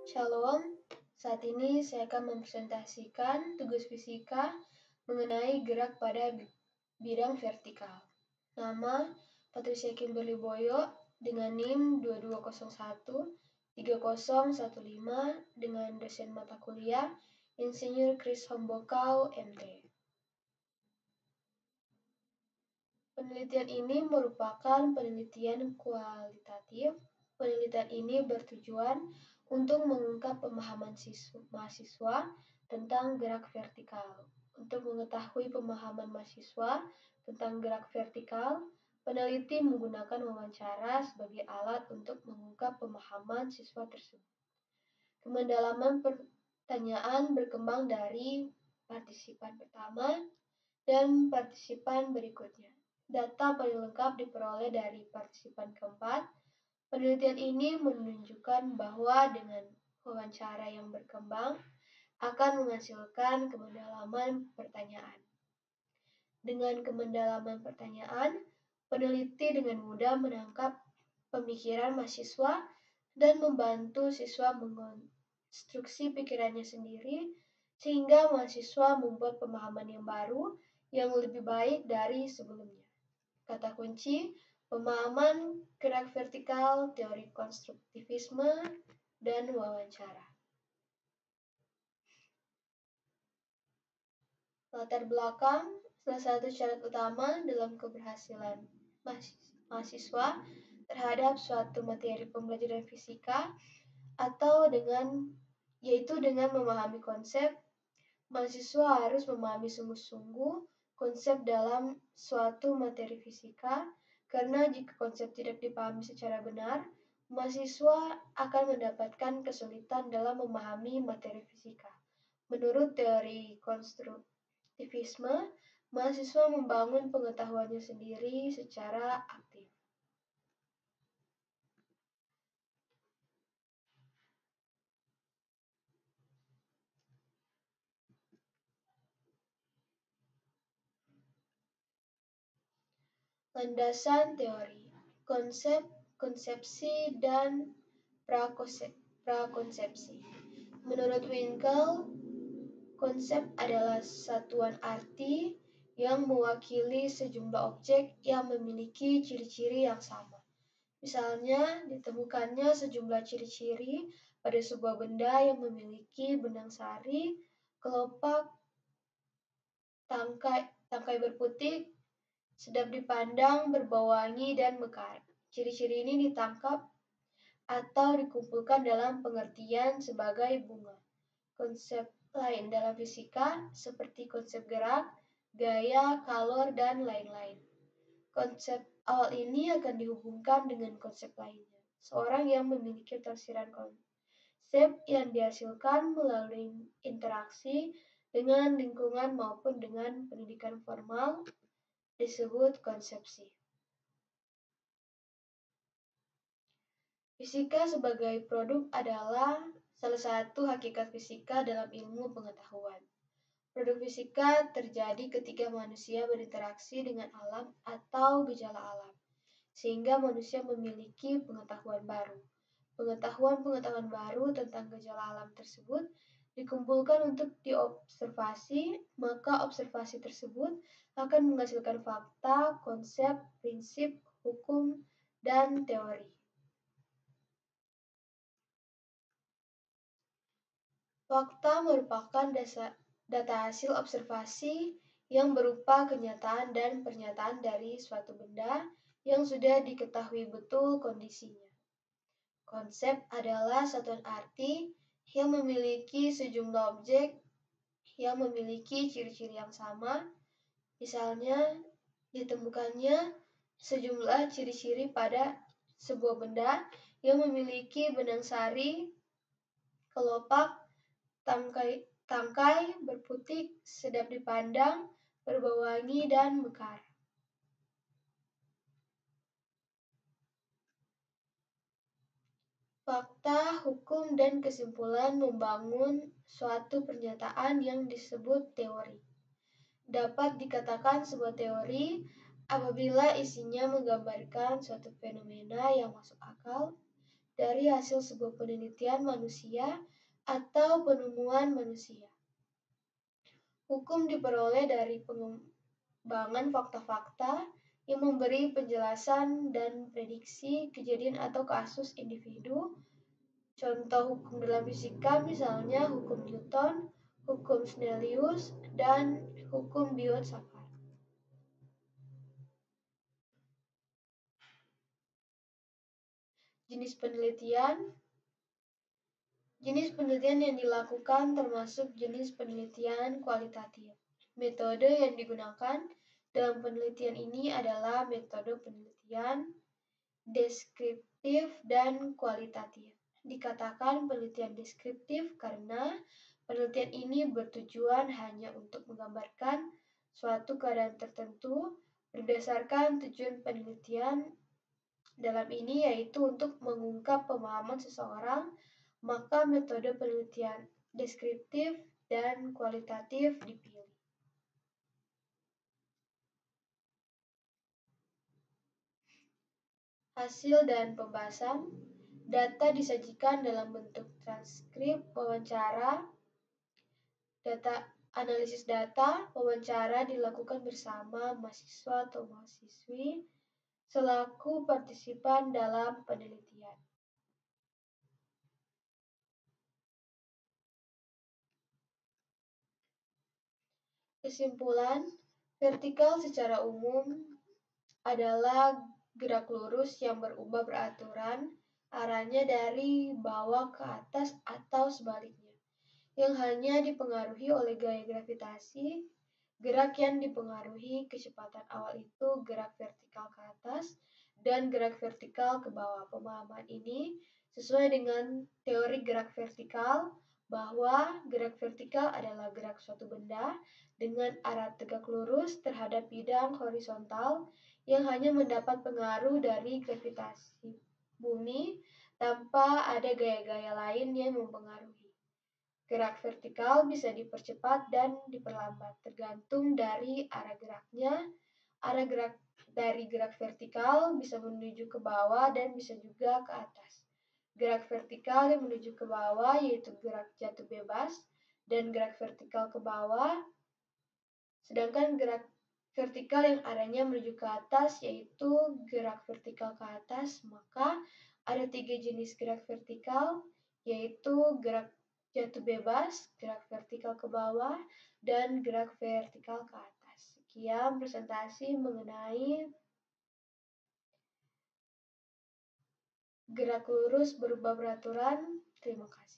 Shalom, saat ini saya akan mempresentasikan tugas fisika mengenai gerak pada bidang vertikal. Nama Patricia Kimberly Boyo dengan NIM 2201-3015 dengan dosen mata kuliah Insinyur Chris Hombokau, MT. Penelitian ini merupakan penelitian kualitatif. Penelitian ini bertujuan untuk mengungkap pemahaman mahasiswa tentang gerak vertikal. Untuk mengetahui pemahaman mahasiswa tentang gerak vertikal, peneliti menggunakan wawancara sebagai alat untuk mengungkap pemahaman siswa tersebut. Kemendalaman pertanyaan berkembang dari partisipan pertama dan partisipan berikutnya. Data paling lengkap diperoleh dari partisipan keempat. Penelitian ini menunjukkan bahwa dengan wawancara yang berkembang akan menghasilkan kemendalaman pertanyaan. Dengan kemendalaman pertanyaan, peneliti dengan mudah menangkap pemikiran mahasiswa dan membantu siswa mengonstruksi pikirannya sendiri sehingga mahasiswa membuat pemahaman yang baru yang lebih baik dari sebelumnya. Kata kunci, pemahaman gerak vertikal, teori konstruktivisme, dan wawancara. Latar belakang, salah satu syarat utama dalam keberhasilan mahasiswa terhadap suatu materi pembelajaran fisika yaitu dengan memahami konsep. Mahasiswa harus memahami sungguh-sungguh konsep dalam suatu materi fisika, karena jika konsep tidak dipahami secara benar, mahasiswa akan mendapatkan kesulitan dalam memahami materi fisika. Menurut teori konstruktivisme, mahasiswa membangun pengetahuannya sendiri secara aktif. Landasan teori, konsep, konsepsi, dan prakonsepsi. Menurut Winkel, konsep adalah satuan arti yang mewakili sejumlah objek yang memiliki ciri-ciri yang sama. Misalnya, ditemukannya sejumlah ciri-ciri pada sebuah benda yang memiliki benang sari, kelopak, tangkai berputik, sedap dipandang, berbau wangi, dan mekar. Ciri-ciri ini ditangkap atau dikumpulkan dalam pengertian sebagai bunga. Konsep lain dalam fisika seperti konsep gerak, gaya, kalor, dan lain-lain. Konsep awal ini akan dihubungkan dengan konsep lainnya. Seorang yang memiliki tafsiran konsep yang dihasilkan melalui interaksi dengan lingkungan maupun dengan pendidikan formal disebut konsepsi. Fisika sebagai produk adalah salah satu hakikat fisika dalam ilmu pengetahuan. Produk fisika terjadi ketika manusia berinteraksi dengan alam atau gejala alam, sehingga manusia memiliki pengetahuan baru. Pengetahuan baru tentang gejala alam tersebut dikumpulkan untuk diobservasi, maka observasi tersebut akan menghasilkan fakta, konsep, prinsip, hukum, dan teori. Fakta merupakan data hasil observasi yang berupa kenyataan dan pernyataan dari suatu benda yang sudah diketahui betul kondisinya. Konsep adalah satuan arti yang memiliki sejumlah objek yang memiliki ciri-ciri yang sama. Misalnya, ditemukannya sejumlah ciri-ciri pada sebuah benda yang memiliki benang sari, kelopak, tangkai berputik, sedap dipandang, berbau wangi, dan mekar. Fakta, hukum, dan kesimpulan membangun suatu pernyataan yang disebut teori. Dapat dikatakan sebuah teori apabila isinya menggambarkan suatu fenomena yang masuk akal, dari hasil sebuah penelitian manusia atau penemuan manusia. Hukum diperoleh dari pengembangan fakta-fakta yang memberi penjelasan dan prediksi kejadian atau kasus individu. Contoh hukum dalam fisika misalnya hukum Newton, hukum Snellius, dan hukum Biot-Savart. Jenis penelitian. Jenis penelitian yang dilakukan termasuk jenis penelitian kualitatif. Metode yang digunakan dalam penelitian ini adalah metode penelitian deskriptif dan kualitatif. Dikatakan penelitian deskriptif karena penelitian ini bertujuan hanya untuk menggambarkan suatu keadaan tertentu berdasarkan tujuan penelitian dalam ini yaitu untuk mengungkap pemahaman seseorang, maka metode penelitian deskriptif dan kualitatif dipilih. Hasil dan pembahasan. Data disajikan dalam bentuk transkrip wawancara. Analisis data wawancara dilakukan bersama mahasiswa atau mahasiswi selaku partisipan dalam penelitian. Kesimpulan, vertikal secara umum adalah gerak lurus yang berubah beraturan arahnya dari bawah ke atas atau sebaliknya, yang hanya dipengaruhi oleh gaya gravitasi. Gerak yang dipengaruhi kecepatan awal itu gerak vertikal ke atas dan gerak vertikal ke bawah. Pemahaman ini sesuai dengan teori gerak vertikal bahwa gerak vertikal adalah gerak suatu benda dengan arah tegak lurus terhadap bidang horizontal yang hanya mendapat pengaruh dari gravitasi bumi tanpa ada gaya-gaya lain yang mempengaruhi. Gerak vertikal bisa dipercepat dan diperlambat tergantung dari arah geraknya. Arah gerak dari gerak vertikal bisa menuju ke bawah dan bisa juga ke atas. Gerak vertikal yang menuju ke bawah yaitu gerak jatuh bebas dan gerak vertikal ke bawah. Sedangkan gerak vertikal yang arahnya menuju ke atas yaitu gerak vertikal ke atas. Maka ada 3 jenis gerak vertikal yaitu gerak jatuh bebas, gerak vertikal ke bawah, dan gerak vertikal ke atas. Sekian presentasi mengenai gerak lurus berubah beraturan. Terima kasih.